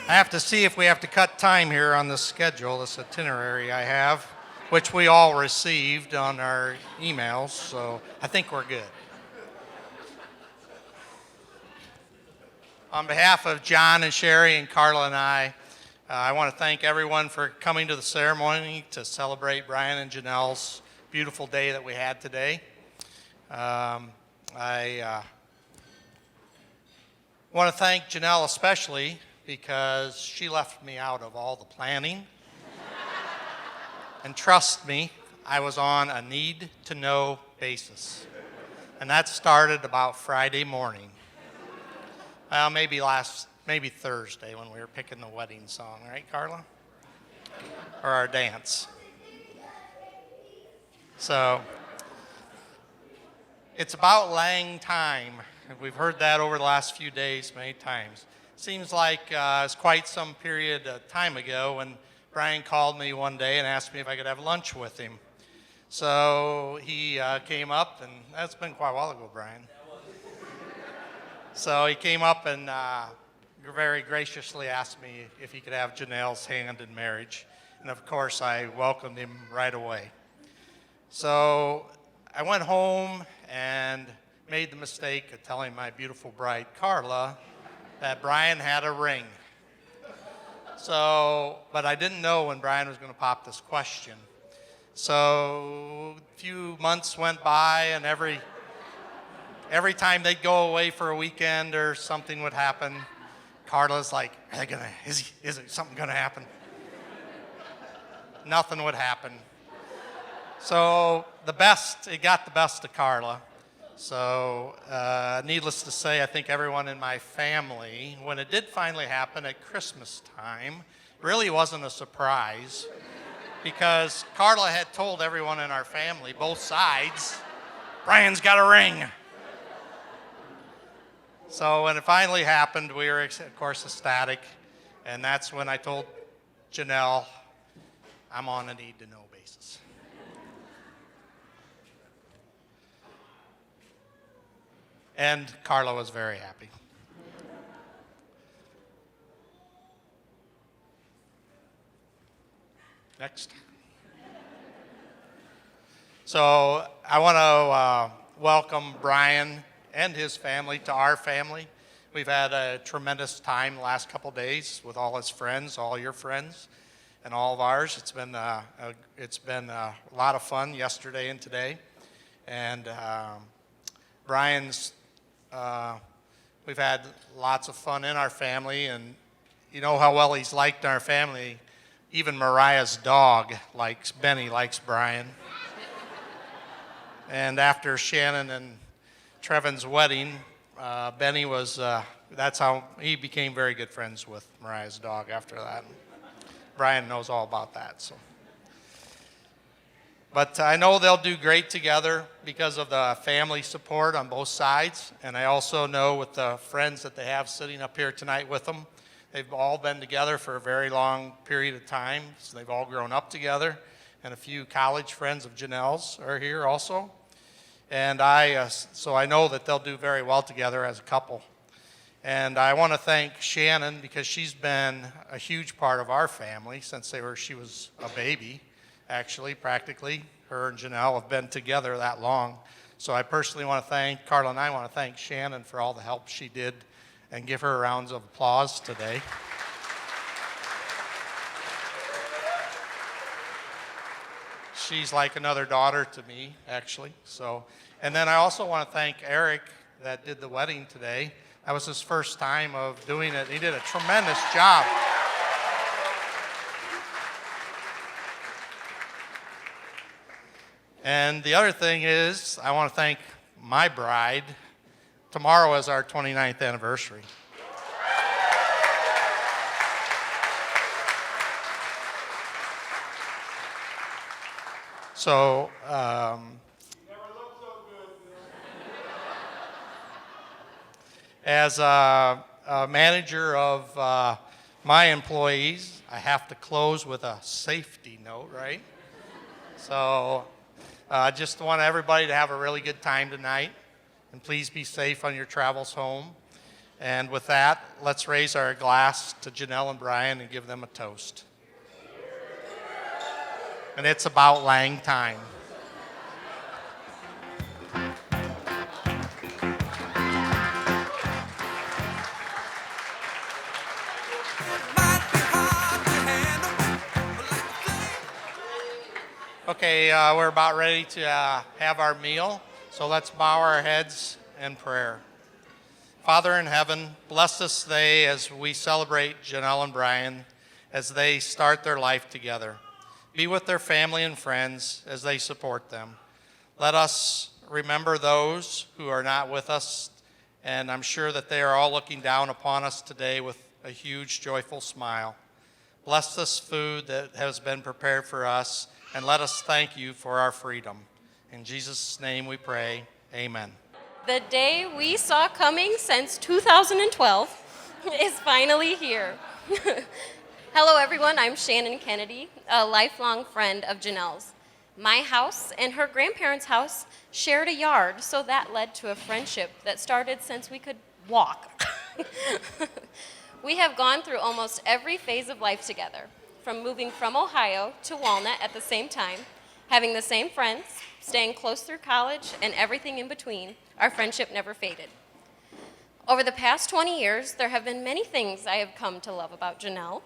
I have to see if we have to cut time here on this schedule, this itinerary I have, which we all received on our emails, so I think we're good. On behalf of John and Sherry and Carla and I want to thank everyone for coming to the ceremony to celebrate Brian and Janelle's beautiful day that we had today. I want to thank Janelle especially because she left me out of all the planning. And trust me, I was on a need-to-know basis. And that started about Friday morning. Well, maybe Thursday when we were picking the wedding song, right, Carla? Or our dance. So, it's about laying time. We've heard that over the last few days many times. Seems like it's quite some period of time ago when Brian called me one day and asked me if I could have lunch with him. So he came up, and that's been quite a while ago, Brian. So he came up and very graciously asked me if he could have Janelle's hand in marriage. And of course, I welcomed him right away. So I went home and made the mistake of telling my beautiful bride, Carla, that Brian had a ring. So, but I didn't know when Brian was going to pop this question. So a few months went by, and every time they'd go away for a weekend or something would happen, Carla's like, is something gonna happen? Nothing would happen. So it got the best of Carla. So needless to say, I think everyone in my family, when it did finally happen at Christmas time, really wasn't a surprise because Carla had told everyone in our family, both sides, Brian's got a ring. So when it finally happened, we were, of course, ecstatic, and that's when I told Janelle, I'm on a need-to-know basis. And Carla was very happy. Next. So I want to welcome Brian and his family to our family. We've had a tremendous time the last couple days with all his friends, all your friends, and all of ours. It's been a lot of fun yesterday and today. And Brian's, we've had lots of fun in our family, and you know how well he's liked in our family. Even Mariah's dog Benny likes Brian. And after Shannon and Trevin's wedding, Benny was, that's how he became very good friends with Mariah's dog after that. Brian knows all about that. So, but I know they'll do great together because of the family support on both sides. And I also know with the friends that they have sitting up here tonight with them, they've all been together for a very long period of time. So they've all grown up together. And a few college friends of Janelle's are here also. And so I know that they'll do very well together as a couple. And I want to thank Shannon because she's been a huge part of our family since she was a baby, actually, practically. Her and Janelle have been together that long. So I personally want to thank, Carla and I want to thank Shannon for all the help she did and give her rounds of applause today. She's like another daughter to me, actually. So, and then I also want to thank Eric that did the wedding today. That was his first time of doing it. He did a tremendous job. And the other thing is, I want to thank my bride. Tomorrow is our 29th anniversary. So, as a manager of my employees, I have to close with a safety note, right? So, I just want everybody to have a really good time tonight, and please be safe on your travels home. And with that, let's raise our glass to Janelle and Brian and give them a toast. And it's about Lang time. Okay, we're about ready to have our meal, so let's bow our heads in prayer. Father in heaven, bless this day as we celebrate Janelle and Brian as they start their life together. Be with their family and friends as they support them. Let us remember those who are not with us, and I'm sure that they are all looking down upon us today with a huge, joyful smile. Bless this food that has been prepared for us, and let us thank you for our freedom. In Jesus' name we pray, amen. The day we saw coming since 2012 is finally here. Hello everyone, I'm Shannon Kennedy, a lifelong friend of Janelle's. My house and her grandparents' house shared a yard, so that led to a friendship that started since we could walk. We have gone through almost every phase of life together, from moving from Ohio to Walnut at the same time, having the same friends, staying close through college, and everything in between. Our friendship never faded. Over the past 20 years, there have been many things I have come to love about Janelle.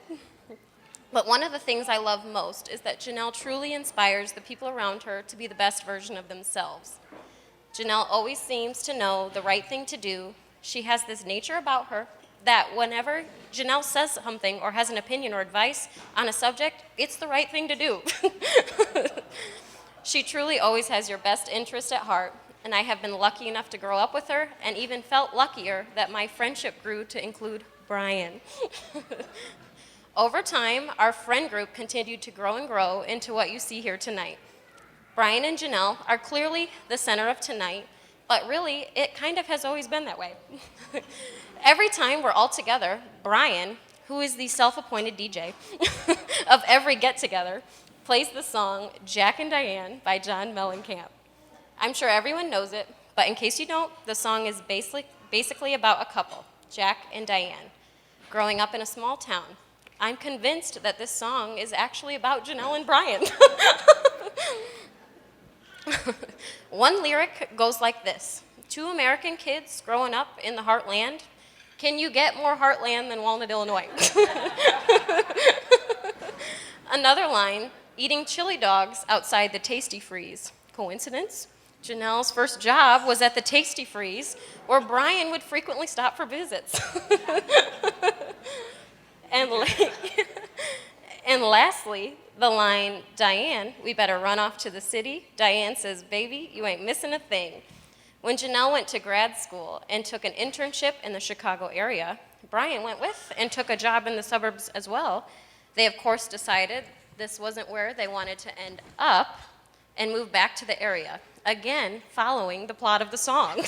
But one of the things I love most is that Janelle truly inspires the people around her to be the best version of themselves. Janelle always seems to know the right thing to do. She has this nature about her that whenever Janelle says something or has an opinion or advice on a subject, it's the right thing to do. She truly always has your best interest at heart, and I have been lucky enough to grow up with her and even felt luckier that my friendship grew to include Brian. Over time, our friend group continued to grow and grow into what you see here tonight. Brian and Janelle are clearly the center of tonight, but really, it kind of has always been that way. Every time we're all together, Brian, who is the self-appointed DJ of every get-together, plays the song Jack and Diane by John Mellencamp. I'm sure everyone knows it, but in case you don't, the song is basically about a couple, Jack and Diane, growing up in a small town. I'm convinced that this song is actually about Janelle and Brian. One lyric goes like this: 2 American kids growing up in the heartland. Can you get more heartland than Walnut, Illinois? Another line, eating chili dogs outside the Tasty Freeze. Coincidence? Janelle's first job was at the Tasty Freeze, where Brian would frequently stop for visits. And lastly, the line, Diane, we better run off to the city. Diane says, baby, you ain't missing a thing. When Janelle went to grad school and took an internship in the Chicago area, Brian went with and took a job in the suburbs as well. They, of course, decided this wasn't where they wanted to end up and moved back to the area, again, following the plot of the song.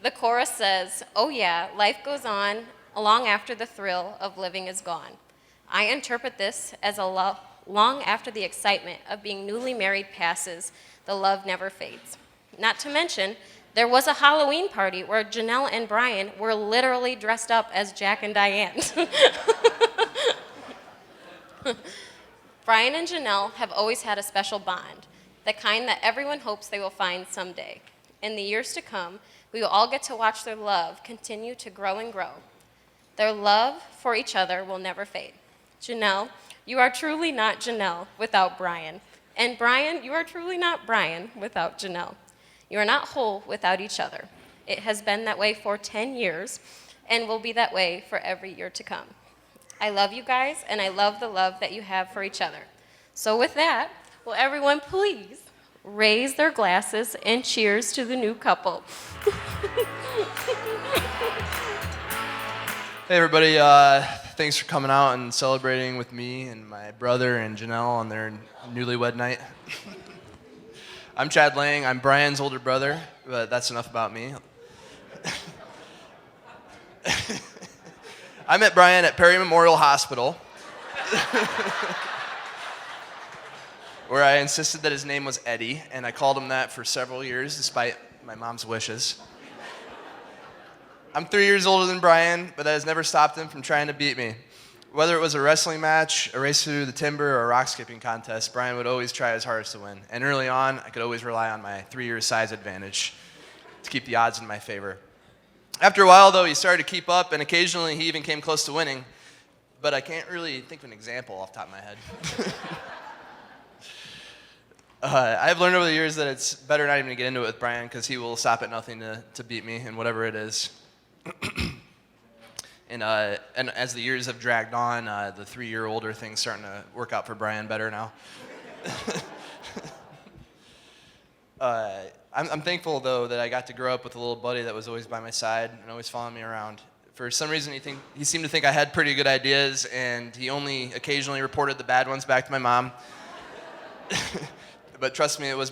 The chorus says, oh yeah, life goes on long after the thrill of living is gone. I interpret this as long after the excitement of being newly married passes, the love never fades. Not to mention, there was a Halloween party where Janelle and Brian were literally dressed up as Jack and Diane. Brian and Janelle have always had a special bond, the kind that everyone hopes they will find someday. In the years to come, we will all get to watch their love continue to grow and grow. Their love for each other will never fade. Janelle, you are truly not Janelle without Brian. And Brian, you are truly not Brian without Janelle. You are not whole without each other. It has been that way for 10 years and will be that way for every year to come. I love you guys, and I love the love that you have for each other. So with that, will everyone please raise their glasses and cheers to the new couple. Hey everybody, thanks for coming out and celebrating with me and my brother and Janelle on their newlywed night. I'm Chad Lang, I'm Brian's older brother, but that's enough about me. I met Brian at Perry Memorial Hospital, where I insisted that his name was Eddie, and I called him that for several years, despite my mom's wishes. I'm 3 years older than Brian, but that has never stopped him from trying to beat me. Whether it was a wrestling match, a race through the timber, or a rock skipping contest, Brian would always try his hardest to win. And early on, I could always rely on my 3-year size advantage to keep the odds in my favor. After a while, though, he started to keep up, and occasionally he even came close to winning. But I can't really think of an example off the top of my head. I've learned over the years that it's better not even to get into it with Brian because he will stop at nothing to beat me in whatever it is. And as the years have dragged on, the 3-year older thing's starting to work out for Brian better now. I'm thankful, though, that I got to grow up with a little buddy that was always by my side and always following me around. For some reason, he seemed to think I had pretty good ideas, and he only occasionally reported the bad ones back to my mom. But trust me, it was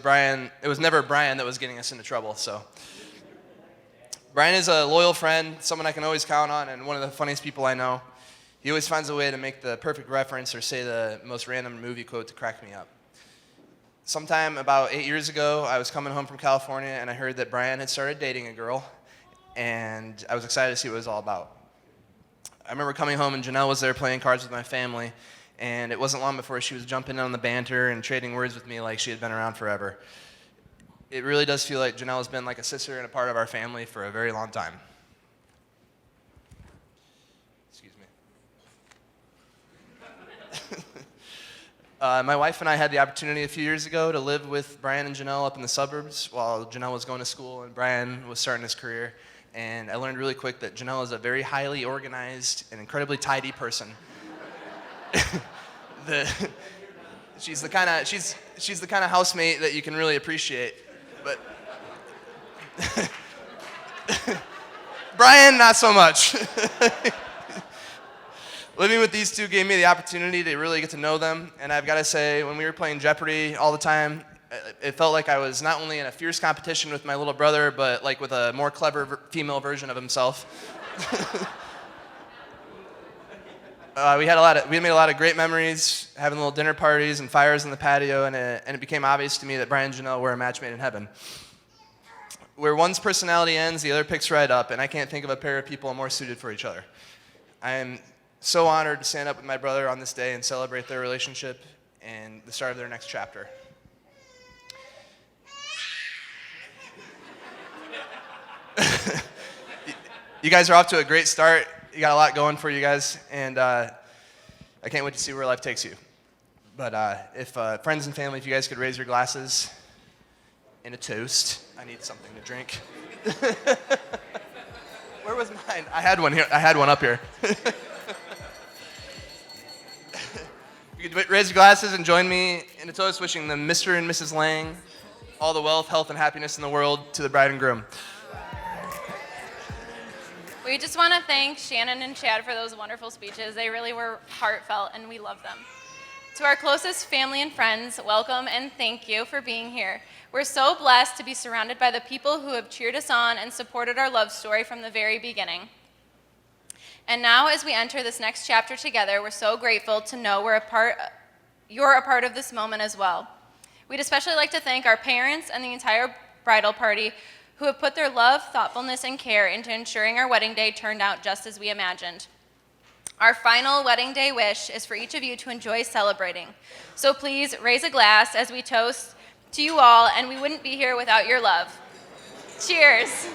never Brian that was getting us into trouble, so. Brian is a loyal friend, someone I can always count on, and one of the funniest people I know. He always finds a way to make the perfect reference or say the most random movie quote to crack me up. Sometime about 8 years ago, I was coming home from California, and I heard that Brian had started dating a girl, and I was excited to see what it was all about. I remember coming home, and Janelle was there playing cards with my family, and it wasn't long before she was jumping in on the banter and trading words with me like she had been around forever. It really does feel like Janelle has been like a sister and a part of our family for a very long time. Excuse me. My wife and I had the opportunity a few years ago to live with Brian and Janelle up in the suburbs while Janelle was going to school and Brian was starting his career. And I learned really quick that Janelle is a very highly organized and incredibly tidy person. She's the kind of housemate that you can really appreciate. But Brian, not so much. Living with these two gave me the opportunity to really get to know them, and I've got to say, when we were playing Jeopardy all the time, it felt like I was not only in a fierce competition with my little brother, but like with a more clever female version of himself. We made a lot of great memories, having little dinner parties and fires in the patio, and it became obvious to me that Brian and Janelle were a match made in heaven. Where one's personality ends, the other picks right up, and I can't think of a pair of people more suited for each other. I am so honored to stand up with my brother on this day and celebrate their relationship and the start of their next chapter. You guys are off to a great start. You got a lot going for you guys, and I can't wait to see where life takes you. But if friends and family, if you guys could raise your glasses in a toast. I need something to drink. Where was mine? I had one here. I had one up here. You could raise your glasses and join me in a toast wishing them Mr. and Mrs. Lang all the wealth, health, and happiness in the world to the bride and groom. We just want to thank Shannon and Chad for those wonderful speeches. They really were heartfelt, and we love them. To our closest family and friends, welcome and thank you for being here. We're so blessed to be surrounded by the people who have cheered us on and supported our love story from the very beginning. And now, as we enter this next chapter together, we're so grateful to know you're a part of this moment as well. We'd especially like to thank our parents and the entire bridal party who have put their love, thoughtfulness, and care into ensuring our wedding day turned out just as we imagined. Our final wedding day wish is for each of you to enjoy celebrating. So please raise a glass as we toast to you all, and we wouldn't be here without your love. Cheers.